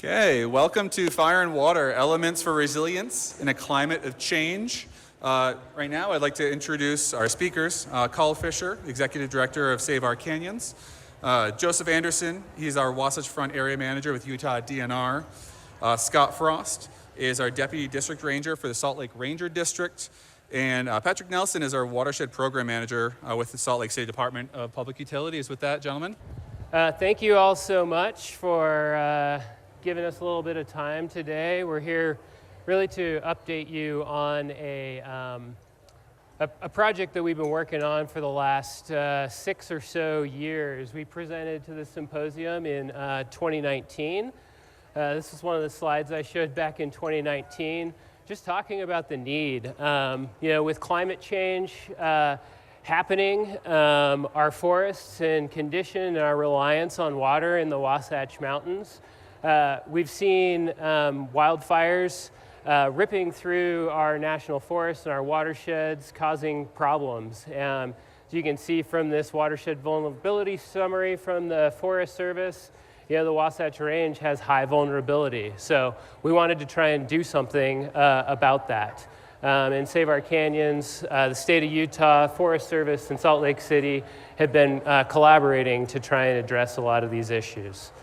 Okay, welcome to Fire and Water, Elements for Resilience in a Climate of Change. Right now, I'd like to introduce our speakers. Carl Fisher, Executive Director of Save Our Canyons. Joseph Anderson, he's our Wasatch Front Area Manager with Utah DNR. Scott Frost is our Deputy District Ranger for the Salt Lake Ranger District. And Patrick Nelson is our Watershed Program Manager with the Salt Lake City Department of Public Utilities. With that, gentlemen. Thank you all so much for giving us a little bit of time today. We're here really to update you on a project that we've been working on for the last 6 or so years. We presented to the symposium in 2019. This is one of the slides I showed back in 2019, just talking about the need. With climate change happening, our forests and condition and our reliance on water in the Wasatch Mountains. We've seen wildfires ripping through our national forests and our watersheds, causing problems. As you can see from this watershed vulnerability summary from the Forest Service, the Wasatch Range has high vulnerability. So we wanted to try and do something about that. And Save Our Canyons, the state of Utah, Forest Service, and Salt Lake City have been collaborating to try and address a lot of these issues.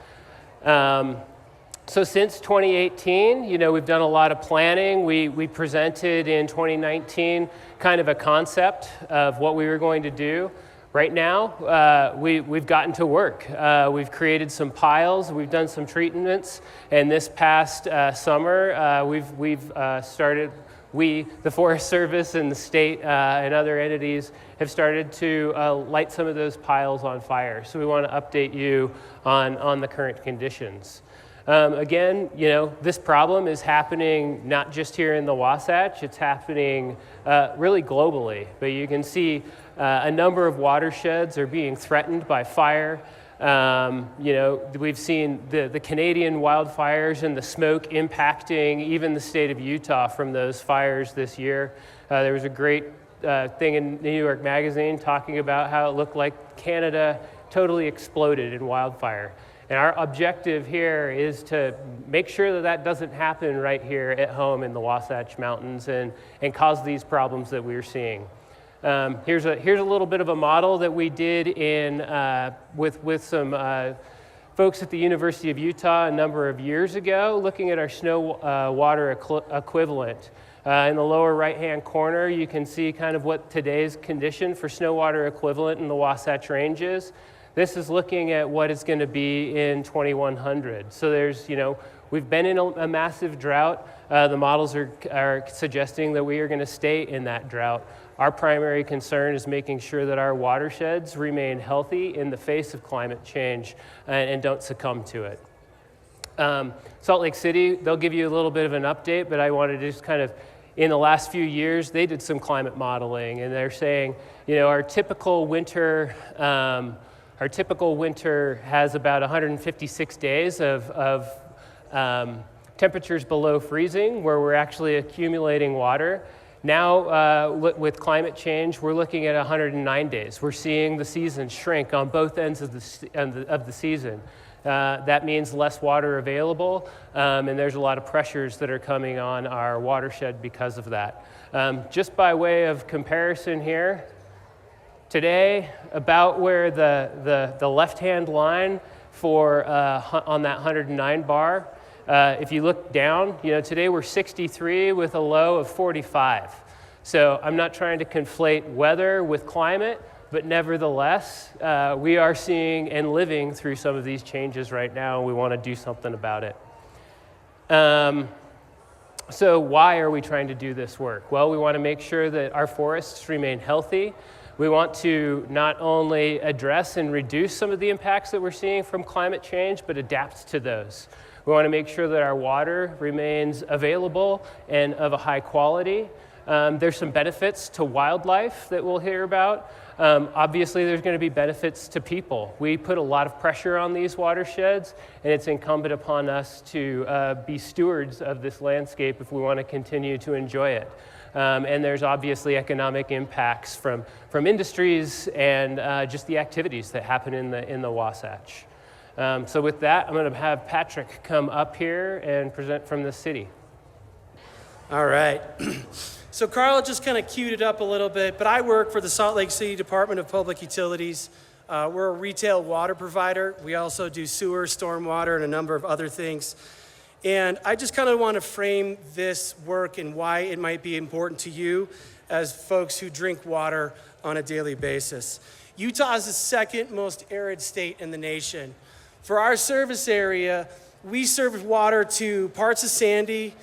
So since 2018, we've done a lot of planning. We presented in 2019 kind of a concept of what we were going to do. Right now, we've gotten to work. We've created some piles, we've done some treatments, and this past summer, we've started, the Forest Service and the state and other entities have started to light some of those piles on fire. So we want to update you on the current conditions. Again, this problem is happening not just here in the Wasatch, it's happening really globally. But you can see a number of watersheds are being threatened by fire. We've seen the Canadian wildfires and the smoke impacting even the state of Utah from those fires this year. There was a great thing in New York Magazine talking about how it looked like Canada totally exploded in wildfire. And our objective here is to make sure that that doesn't happen right here at home in the Wasatch Mountains and cause these problems that we're seeing. Here's a little bit of a model that we did with some folks at the University of Utah a number of years ago, looking at our snow water equivalent. In the lower right-hand corner, you can see kind of what today's condition for snow water equivalent in the Wasatch Range is. This is looking at what it's going to be in 2100. So there's, we've been in a massive drought. The models are suggesting that we are going to stay in that drought. Our primary concern is making sure that our watersheds remain healthy in the face of climate change and don't succumb to it. Salt Lake City, they'll give you a little bit of an update, but I wanted to just kind of, in the last few years, they did some climate modeling, and they're saying, our typical winter has about 156 days of temperatures below freezing, where we're actually accumulating water. Now, with climate change, we're looking at 109 days. We're seeing the season shrink on both ends of the season. That means less water available, and there's a lot of pressures that are coming on our watershed because of that. Just by way of comparison here, today, about where the left-hand line for on that 109 bar, if you look down, today we're 63 with a low of 45. So I'm not trying to conflate weather with climate, but nevertheless, we are seeing and living through some of these changes right now, and we want to do something about it. So why are we trying to do this work? Well, we want to make sure that our forests remain healthy. We want to not only address and reduce some of the impacts that we're seeing from climate change, but adapt to those. We want to make sure that our water remains available and of a high quality. There's some benefits to wildlife that we'll hear about. Obviously, there's going to be benefits to people. We put a lot of pressure on these watersheds, and it's incumbent upon us to be stewards of this landscape if we want to continue to enjoy it. And there's obviously economic impacts from industries and just the activities that happen in the Wasatch. So with that, I'm going to have Patrick come up here and present from the city. All right. So Carl just kind of queued it up a little bit, but I work for the Salt Lake City Department of Public Utilities. We're a retail water provider. We also do sewer, stormwater, and a number of other things. And I just kind of want to frame this work and why it might be important to you as folks who drink water on a daily basis. Utah is the second most arid state in the nation. For our service area, we serve water to parts of Sandy,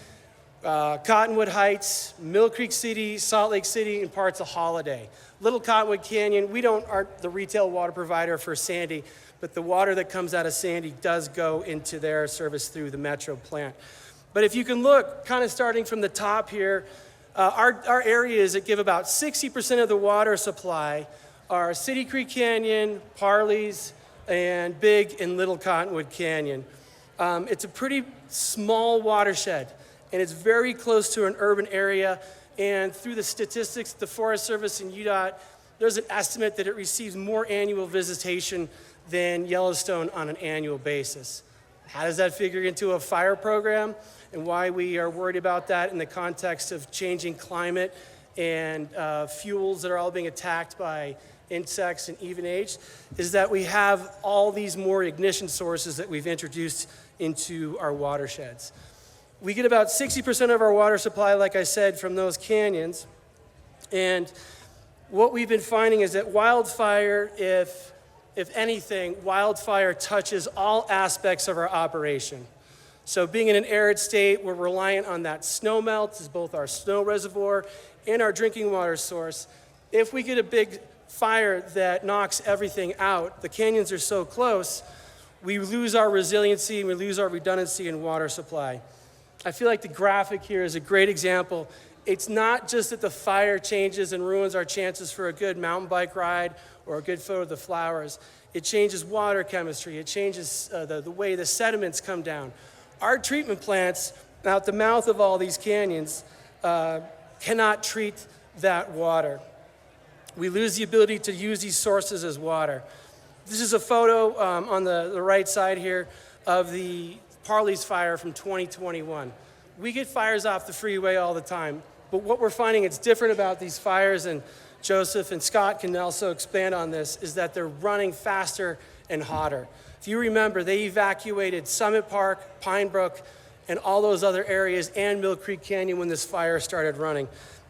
Cottonwood Heights, Mill Creek City, Salt Lake City, and parts of Holiday. Little Cottonwood Canyon, we aren't the retail water provider for Sandy, but the water that comes out of Sandy does go into their service through the Metro plant. But if you can look, kind of starting from the top here, our areas that give about 60% of the water supply are City Creek Canyon, Parley's, and Big and Little Cottonwood Canyon. It's a pretty small watershed, and it's very close to an urban area. And through the statistics, the Forest Service and UDOT, there's an estimate that it receives more annual visitation than Yellowstone on an annual basis. How does that figure into a fire program, and why we are worried about that in the context of changing climate and fuels that are all being attacked by insects and even age, is that we have all these more ignition sources that we've introduced into our watersheds. We get about 60% of our water supply, like I said, from those canyons. And what we've been finding is that wildfire, if anything, wildfire touches all aspects of our operation. So being in an arid state, we're reliant on that snow melt as both our snow reservoir and our drinking water source. If we get a big fire that knocks everything out, the canyons are so close, we lose our resiliency and we lose our redundancy in water supply. I feel like the graphic here is a great example. It's not just that the fire changes and ruins our chances for a good mountain bike ride or a good photo of the flowers. It changes water chemistry. It changes the way the sediments come down. Our treatment plants out the mouth of all these canyons cannot treat that water. We lose the ability to use these sources as water. This is a photo on the right side here of the Parley's fire from 2021. We get fires off the freeway all the time, but what we're finding it's different about these fires, and Joseph and Scott can also expand on this, is that they're running faster and hotter. If you remember, they evacuated Summit Park, Pine Brook, and all those other areas, and Mill Creek Canyon when this fire started running.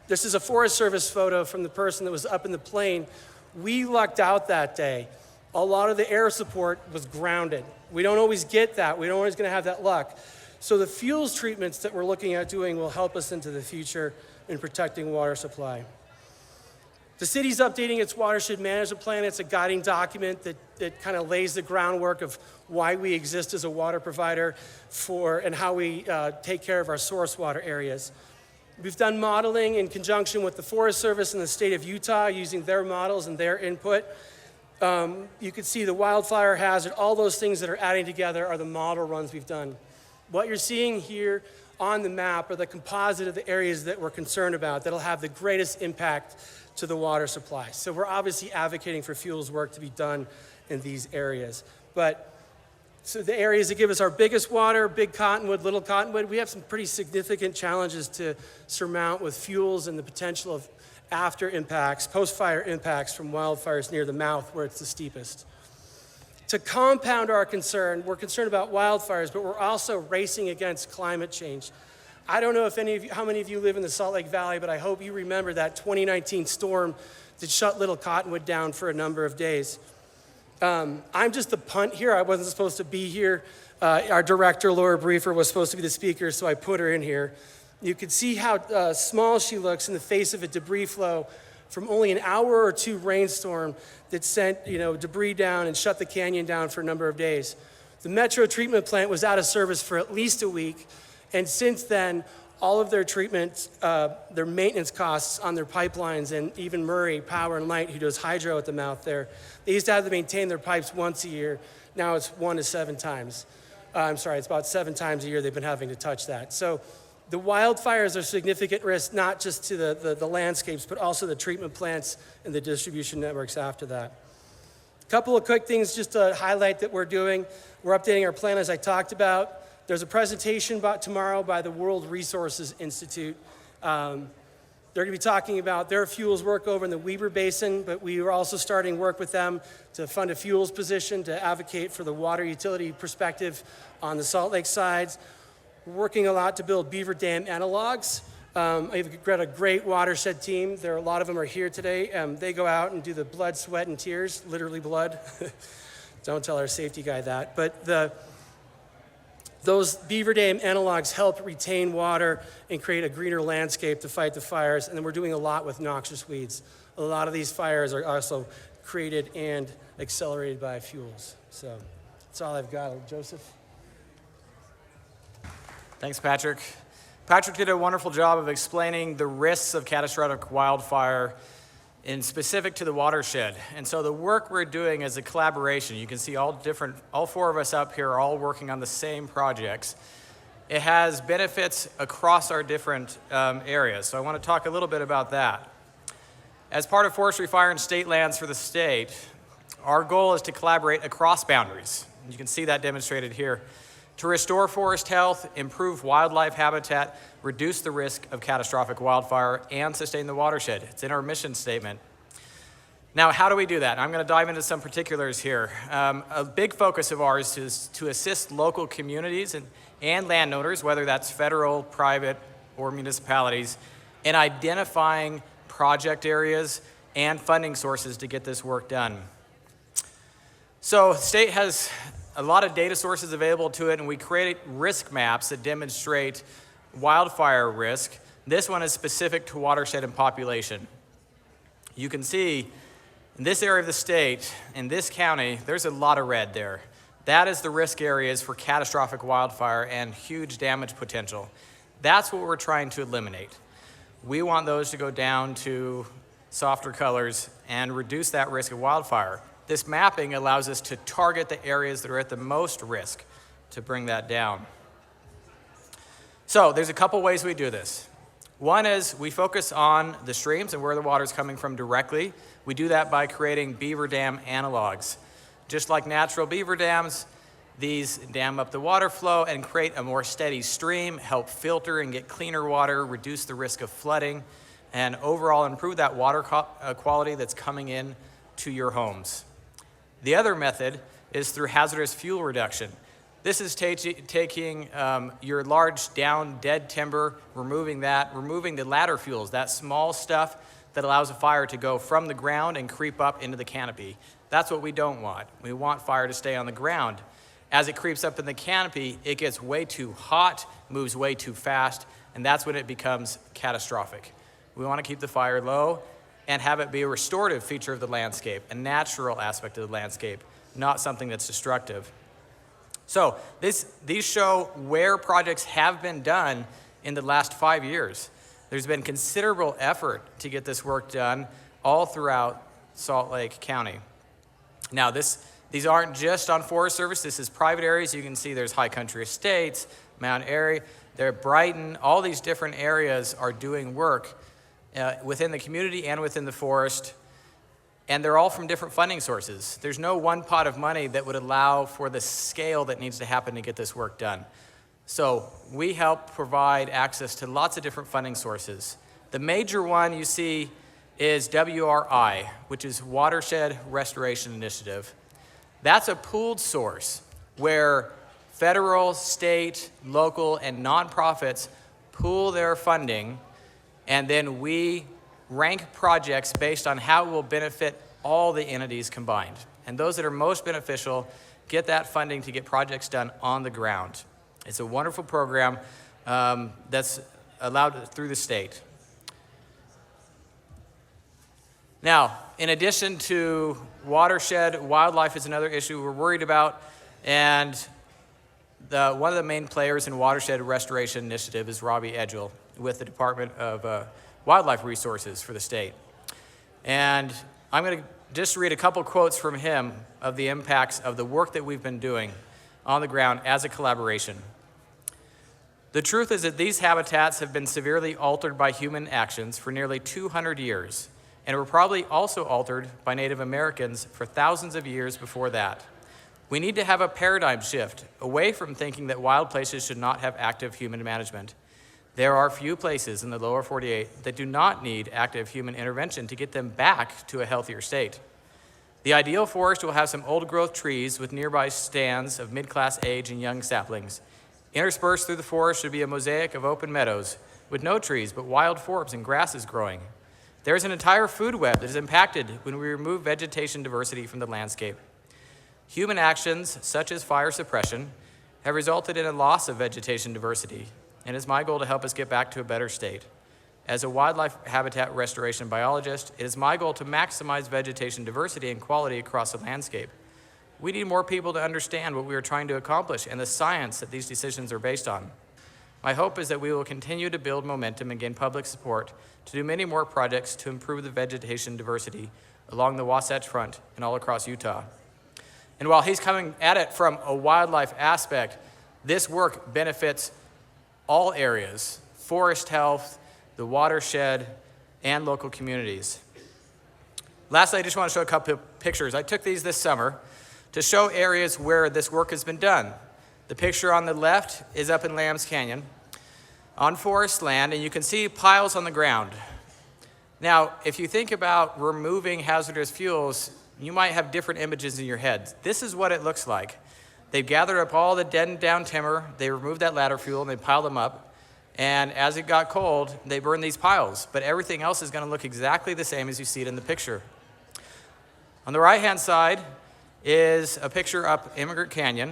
This is a Forest Service photo from the person that was up in the plane. We lucked out that day. A lot of the air support was grounded. We don't always get that. We don't always going to have that luck. So the fuels treatments that we're looking at doing will help us into the future in protecting water supply. The city's updating its watershed management plan. It's a guiding document that kind of lays the groundwork of why we exist as a water provider and how we take care of our source water areas. We've done modeling in conjunction with the Forest Service and the state of Utah using their models and their input. You can see the wildfire hazard, all those things that are adding together are the model runs we've done. What you're seeing here on the map are the composite of the areas that we're concerned about that'll have the greatest impact to the water supply. So we're obviously advocating for fuels work to be done in these areas. So the areas that give us our biggest water, Big Cottonwood, Little Cottonwood, we have some pretty significant challenges to surmount with fuels and the potential of after impacts, post-fire impacts from wildfires near the mouth where it's the steepest. To compound our concern, we're concerned about wildfires, but we're also racing against climate change. I don't know how many of you live in the Salt Lake Valley, but I hope you remember that 2019 storm that shut Little Cottonwood down for a number of days. I'm just the punt here. I wasn't supposed to be here. Our director, Laura Briefer, was supposed to be the speaker, so I put her in here. You can see how small she looks in the face of a debris flow from only an hour or two rainstorm that sent debris down and shut the canyon down for a number of days. The Metro treatment plant was out of service for at least a week, and since then, all of their treatments, their maintenance costs on their pipelines, and even Murray Power and Light, who does hydro at the mouth there, they used to have to maintain their pipes once a year. Now it's 1 to 7 times. It's about 7 times a year they've been having to touch that. So the wildfires are a significant risk, not just to the landscapes, but also the treatment plants and the distribution networks after that. Couple of quick things just to highlight that we're doing. We're updating our plan as I talked about. There's a presentation tomorrow by the World Resources Institute. They're going to be talking about their fuels work over in the Weber Basin, but we are also starting work with them to fund a fuels position to advocate for the water utility perspective on the Salt Lake sides. We're working a lot to build beaver dam analogs. I've got a great watershed team. A lot of them are here today. They go out and do the blood, sweat, and tears, literally blood. Don't tell our safety guy that. But those beaver dam analogs help retain water and create a greener landscape to fight the fires. And then we're doing a lot with noxious weeds. A lot of these fires are also created and accelerated by fuels. So that's all I've got. Joseph? Thanks, Patrick. Patrick did a wonderful job of explaining the risks of catastrophic wildfire in specific to the watershed. And so the work we're doing is a collaboration. You can see all four of us up here are all working on the same projects. It has benefits across our different areas. So I want to talk a little bit about that. As part of Forestry, Fire, and State Lands for the state, our goal is to collaborate across boundaries. You can see that demonstrated here. To restore forest health, improve wildlife habitat, reduce the risk of catastrophic wildfire, and sustain the watershed. It's in our mission statement. Now, how do we do that? I'm going to dive into some particulars here. A big focus of ours is to assist local communities and landowners, whether that's federal, private, or municipalities, in identifying project areas and funding sources to get this work done. So the state has a lot of data sources available to it, and we create risk maps that demonstrate wildfire risk. This one is specific to watershed and population. You can see in this area of the state, in this county, there's a lot of red there. That is the risk areas for catastrophic wildfire and huge damage potential. That's what we're trying to eliminate. We want those to go down to softer colors and reduce that risk of wildfire. This mapping allows us to target the areas that are at the most risk to bring that down. So there's a couple ways we do this. One is we focus on the streams and where the water is coming from directly. We do that by creating beaver dam analogs. Just like natural beaver dams, these dam up the water flow and create a more steady stream, help filter and get cleaner water, reduce the risk of flooding, and overall improve that water quality that's coming in to your homes. The other method is through hazardous fuel reduction. This is taking your large down dead timber, removing the ladder fuels, that small stuff that allows a fire to go from the ground and creep up into the canopy. That's what we don't want. We want fire to stay on the ground. As it creeps up in the canopy, it gets way too hot, moves way too fast, and that's when it becomes catastrophic. We want to keep the fire low and have it be a restorative feature of the landscape, a natural aspect of the landscape, not something that's destructive. So these show where projects have been done in the last 5 years. There's been considerable effort to get this work done all throughout Salt Lake County. Now these aren't just on Forest Service, this is private areas. You can see there's High Country Estates, Mount Airy, Brighton, all these different areas are doing work within the community and within the forest, and they're all from different funding sources. There's no one pot of money that would allow for the scale that needs to happen to get this work done. So we help provide access to lots of different funding sources. The major one you see is WRI, which is Watershed Restoration Initiative. That's a pooled source where federal, state, local, and nonprofits pool their funding, and then we rank projects based on how it will benefit all the entities combined. And those that are most beneficial get that funding to get projects done on the ground. It's a wonderful program that's allowed through the state. Now, in addition to watershed, wildlife is another issue we're worried about, and one of the main players in Watershed Restoration Initiative is Robbie Edgell with the Department of Wildlife Resources for the state. And I'm going to just read a couple quotes from him of the impacts of the work that we've been doing on the ground as a collaboration. The truth is that these habitats have been severely altered by human actions for nearly 200 years, and were probably also altered by Native Americans for thousands of years before that. We need to have a paradigm shift away from thinking that wild places should not have active human management. There are few places in the lower 48 that do not need active human intervention to get them back to a healthier state. The ideal forest will have some old-growth trees with nearby stands of mid-class age and young saplings. Interspersed through the forest should be a mosaic of open meadows with no trees but wild forbs and grasses growing. There's an entire food web that is impacted when we remove vegetation diversity from the landscape. Human actions, such as fire suppression, have resulted in a loss of vegetation diversity, and it's my goal to help us get back to a better state. As a wildlife habitat restoration biologist, it is my goal to maximize vegetation diversity and quality across the landscape. We need more people to understand what we are trying to accomplish and the science that these decisions are based on. My hope is that we will continue to build momentum and gain public support to do many more projects to improve the vegetation diversity along the Wasatch Front and all across Utah. And while he's coming at it from a wildlife aspect, this work benefits all areas: forest health, the watershed, and local communities. Lastly, I just want to show a couple of pictures. I took these this summer to show areas where this work has been done. The picture on the left is up in Lambs Canyon on forest land, and you can see piles on the ground. Now, if you think about removing hazardous fuels, you might have different images in your head. This is what it looks like. They've gathered up all the dead and down timber, they removed that ladder fuel, and they piled them up. And as it got cold, they burned these piles. But everything else is going to look exactly the same as you see it in the picture. On the right-hand side is a picture up Immigration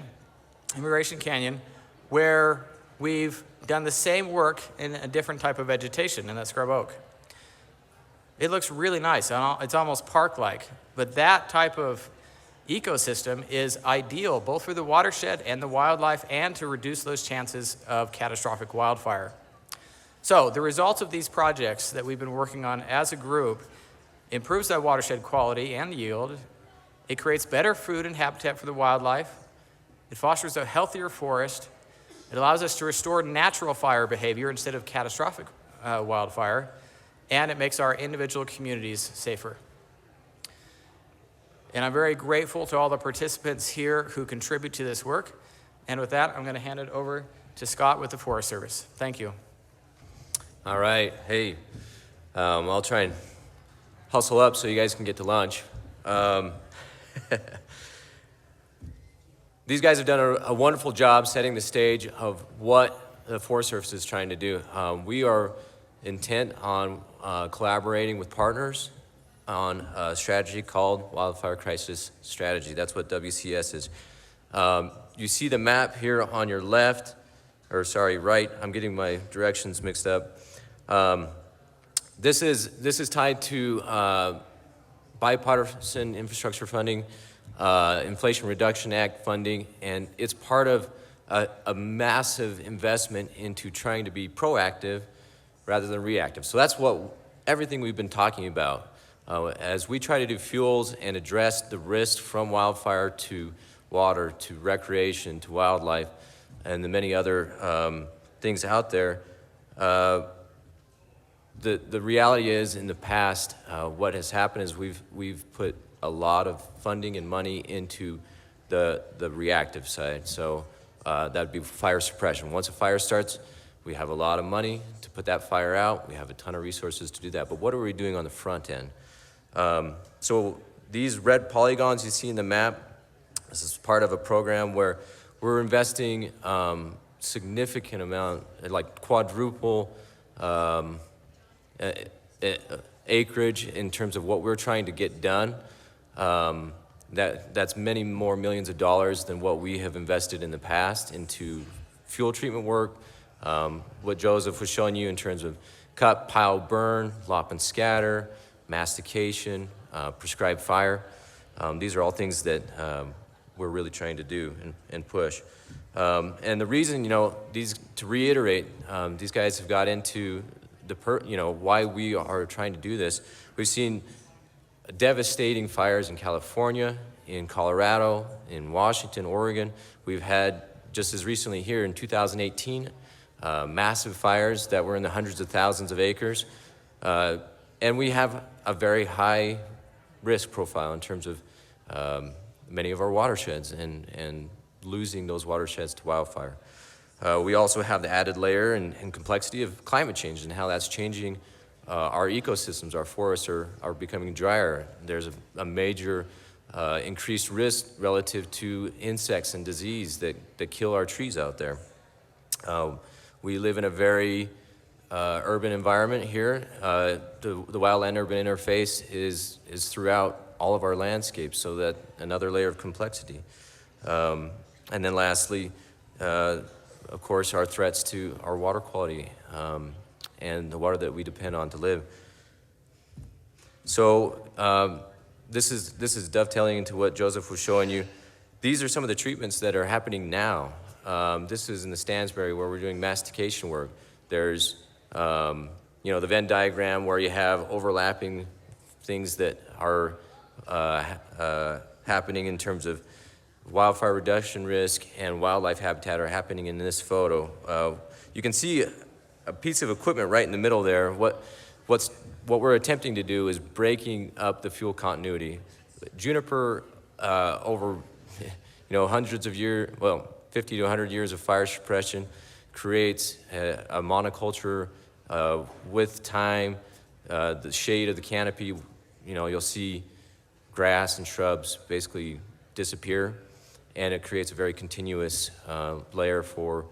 Canyon, where we've done the same work in a different type of vegetation, and that's scrub oak. It looks really nice. It's almost park-like. But that type of ecosystem is ideal both for the watershed and the wildlife, and to reduce those chances of catastrophic wildfire. So the results of these projects that we've been working on as a group improves that watershed quality and yield. It creates better food and habitat for the wildlife. It fosters a healthier forest. It allows us to restore natural fire behavior instead of catastrophic wildfire. And it makes our individual communities safer. And I'm very grateful to all the participants here who contribute to this work. And with that, I'm going to hand it over to Scott with the Forest Service. Thank you. All right. Hey, I'll try and hustle up so you guys can get to lunch. These guys have done a wonderful job setting the stage of what the Forest Service is trying to do. We are intent on collaborating with partners on a strategy called Wildfire Crisis Strategy. That's what WCS is. You see the map here on your left, or sorry, right. I'm getting my directions mixed up. This is tied to bipartisan infrastructure funding, Inflation Reduction Act funding, and it's part of a massive investment into trying to be proactive rather than reactive. So that's what everything we've been talking about. As we try to do fuels and address the risk from wildfire to water, to recreation, to wildlife, and the many other things out there, the reality is, in the past, what has happened is we've put a lot of funding and money into the reactive side. So that'd be fire suppression. Once a fire starts, we have a lot of money to put that fire out. We have a ton of resources to do that. But what are we doing on the front end? So these red polygons you see in the map, this is part of a program where we're investing significant amount, like quadruple acreage in terms of what we're trying to get done. That's many more millions of dollars than what we have invested in the past into fuel treatment work, what Joseph was showing you in terms of cut, pile, burn, lop and scatter, mastication, prescribed fire. These are all things that we're really trying to do and push. And the reason, to reiterate, these guys have got into why we are trying to do this. We've seen devastating fires in California, in Colorado, in Washington, Oregon. We've had, just as recently here in 2018, massive fires that were in the hundreds of thousands of acres. And we have a very high risk profile in terms of many of our watersheds and losing those watersheds to wildfire. We also have the added layer and complexity of climate change and how that's changing our ecosystems. Our forests are becoming drier. There's a major increased risk relative to insects and disease that kill our trees out there. We live in a very urban environment here. The wildland-urban interface is throughout all of our landscapes, so that another layer of complexity. And then lastly, of course, our threats to our water quality and the water that we depend on to live. So this is dovetailing into what Joseph was showing you. These are some of the treatments that are happening now. This is in the Stansbury where we're doing mastication work. There's the Venn diagram where you have overlapping things that are happening in terms of wildfire reduction risk and wildlife habitat are happening in this photo. You can see a piece of equipment right in the middle there. What we're attempting to do is breaking up the fuel continuity. Juniper over hundreds of years, 50 to 100 years of fire suppression creates a monoculture with time. The shade of the canopy, you'll see grass and shrubs basically disappear, and it creates a very continuous layer for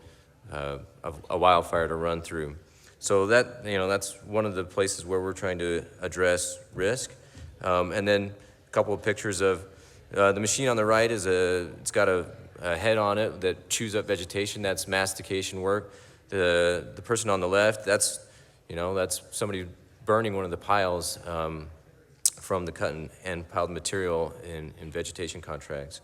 a wildfire to run through. So that's one of the places where we're trying to address risk. And then a couple of pictures of the machine on the right it's got a head on it that chews up vegetation. That's mastication work. The person on the left, that's somebody burning one of the piles from the cut and piled material in vegetation contracts.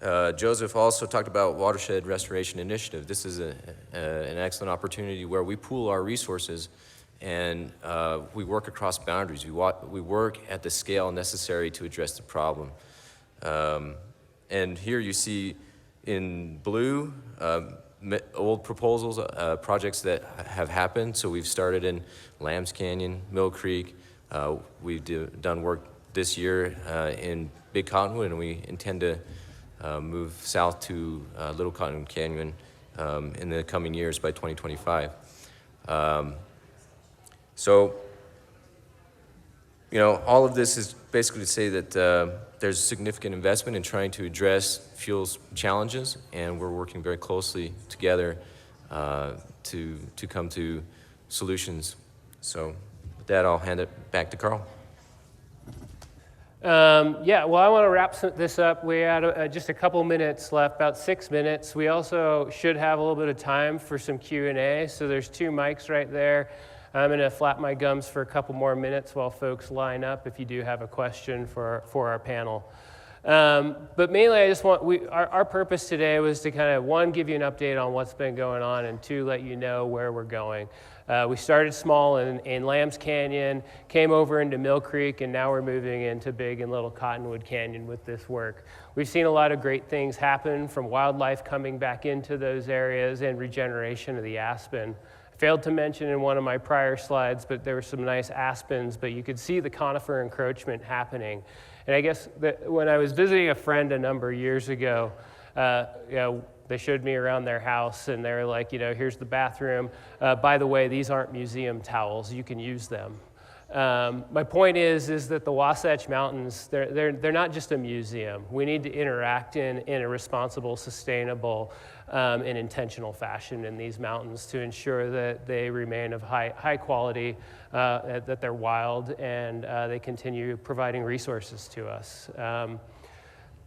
Joseph also talked about Watershed Restoration Initiative. This is an excellent opportunity where we pool our resources and we work across boundaries. We work at the scale necessary to address the problem. And here you see in blue old proposals, projects that have happened. So we've started in Lambs Canyon, Mill Creek. We've done work this year in Big Cottonwood, and we intend to move south to Little Cotton Canyon in the coming years by 2025. All of this is basically to say that there's significant investment in trying to address fuels challenges, and we're working very closely together to come to solutions. So with that, I'll hand it back to Carl. I want to wrap this up. We had just a couple minutes left, about 6 minutes. We also should have a little bit of time for some Q&A, so there's 2 mics right there. I'm going to flap my gums for a couple more minutes while folks line up if you do have a question for our panel. But mainly, I just want, our purpose today was to kind of, 1, give you an update on what's been going on, and 2, let you know where we're going. We started small in Lambs Canyon, came over into Mill Creek, and now we're moving into Big and Little Cottonwood Canyon with this work. We've seen a lot of great things happen, from wildlife coming back into those areas and regeneration of the aspen. Failed to mention in one of my prior slides, but there were some nice aspens, but you could see the conifer encroachment happening. And I guess that when I was visiting a friend a number of years ago, they showed me around their house, and they were like, here's the bathroom. By the way, these aren't museum towels. You can use them. My point is that the Wasatch Mountains, they're not just a museum. We need to interact in a responsible, sustainable, and intentional fashion in these mountains to ensure that they remain of high quality, that they're wild, and they continue providing resources to us.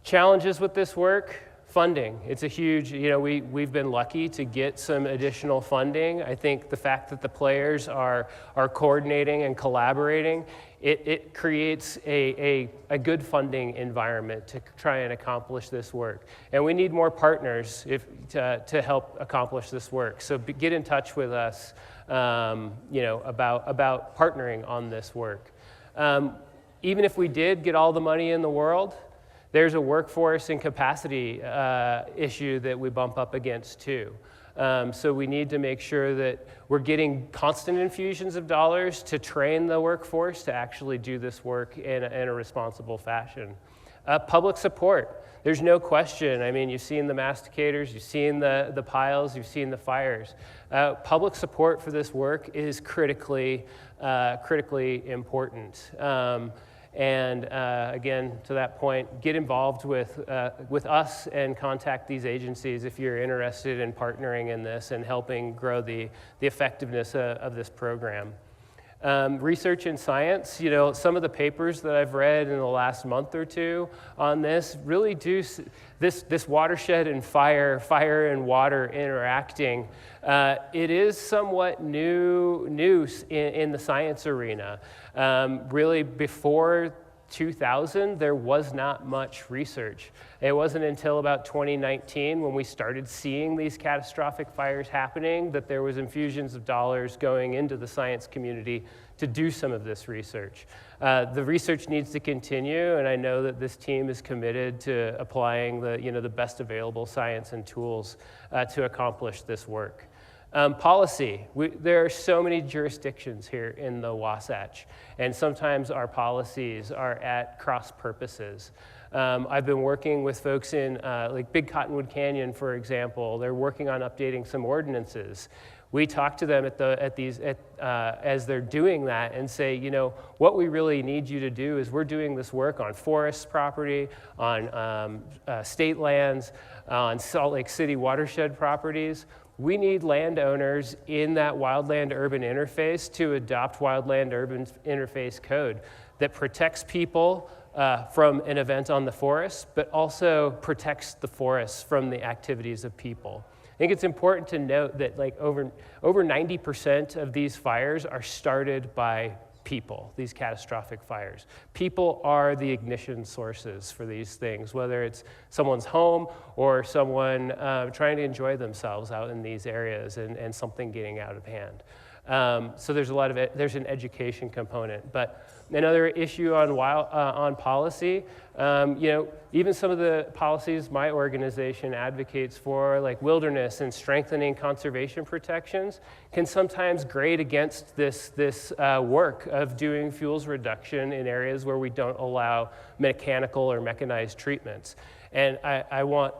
Challenges with this work. Funding. It's a huge, we've been lucky to get some additional funding. I think the fact that the players are coordinating and collaborating, it creates a good funding environment to try and accomplish this work. And we need more partners to help accomplish this work. So get in touch with us, about partnering on this work. Even if we did get all the money in the world, there's a workforce and capacity issue that we bump up against too. So we need to make sure that we're getting constant infusions of dollars to train the workforce to actually do this work in a responsible fashion. Public support. There's no question. I mean, you've seen the masticators, you've seen the piles, you've seen the fires. Public support for this work is critically important. Again, to that point, get involved with us and contact these agencies if you're interested in partnering in this and helping grow the effectiveness of this program. Research and science, you know, some of the papers that I've read in the last month or two on this really do, this watershed and fire and water interacting, it is somewhat new in the science arena. Really before 2000, there was not much research. It wasn't until about 2019 when we started seeing these catastrophic fires happening that there was infusions of dollars going into the science community to do some of this research. The research needs to continue, and I know that this team is committed to applying the best available science and tools to accomplish this work. Policy. There are so many jurisdictions here in the Wasatch, and sometimes our policies are at cross purposes. I've been working with folks in like Big Cottonwood Canyon, for example. They're working on updating some ordinances. We talk to them as they're doing that and say, you know, what we really need you to do is we're doing this work on forest property, on state lands, on Salt Lake City watershed properties. We need landowners in that wildland-urban interface to adopt wildland-urban interface code that protects people from an event on the forest, but also protects the forest from the activities of people. I think it's important to note that like over 90% of these fires are started by people, these catastrophic fires. People are the ignition sources for these things, whether it's someone's home or someone trying to enjoy themselves out in these areas and something getting out of hand. So there's there's an education component. But another issue on policy, even some of the policies my organization advocates for, like wilderness and strengthening conservation protections, can sometimes grade against this work of doing fuels reduction in areas where we don't allow mechanical or mechanized treatments. And I want,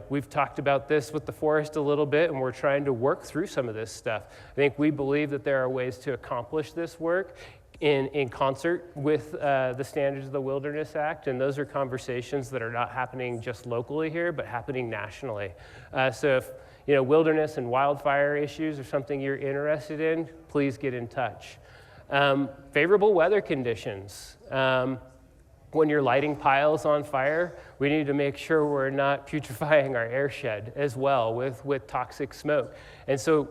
we've talked about this with the forest a little bit, and we're trying to work through some of this stuff. I think we believe that there are ways to accomplish this work in concert with the standards of the Wilderness Act, and those are conversations that are not happening just locally here, but happening nationally. So if wilderness and wildfire issues are something you're interested in, please get in touch. Favorable weather conditions. When you're lighting piles on fire, we need to make sure we're not putrefying our airshed as well with toxic smoke. And so,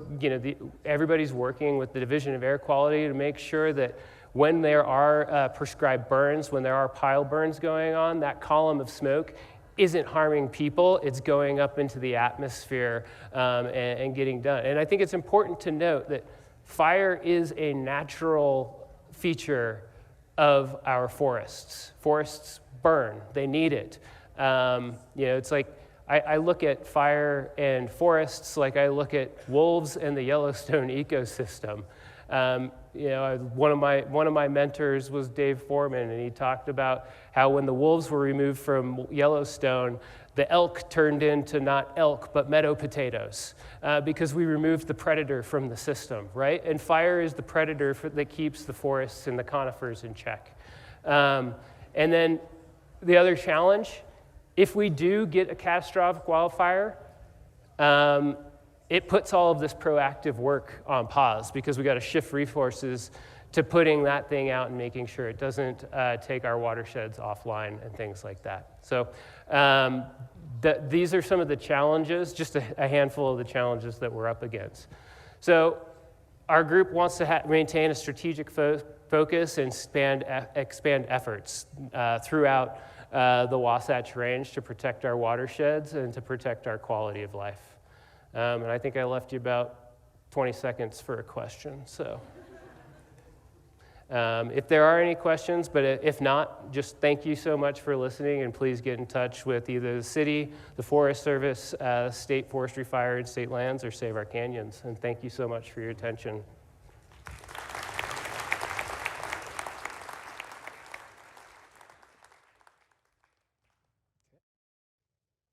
everybody's working with the Division of Air Quality to make sure that when there are prescribed burns, when there are pile burns going on, that column of smoke isn't harming people, it's going up into the atmosphere and getting done. And I think it's important to note that fire is a natural feature of our forests. Forests burn, they need it. It's like, I look at fire and forests like I look at wolves and the Yellowstone ecosystem. One of my mentors was Dave Foreman, and he talked about how when the wolves were removed from Yellowstone, the elk turned into not elk, but meadow potatoes, because we removed the predator from the system, right? And fire is the predator that keeps the forests and the conifers in check. And then the other challenge, if we do get a catastrophic wildfire, it puts all of this proactive work on pause because we got to shift resources to putting that thing out and making sure it doesn't take our watersheds offline and things like that. So these are some of the challenges, just a handful of the challenges that we're up against. So our group wants to maintain a strategic focus and expand efforts throughout the Wasatch Range to protect our watersheds and to protect our quality of life. And I think I left you about 20 seconds for a question. So If there are any questions, but if not, just thank you so much for listening, and please get in touch with either the city, the Forest Service, State Forestry, Fire, and State Lands, or Save Our Canyons. And thank you so much for your attention.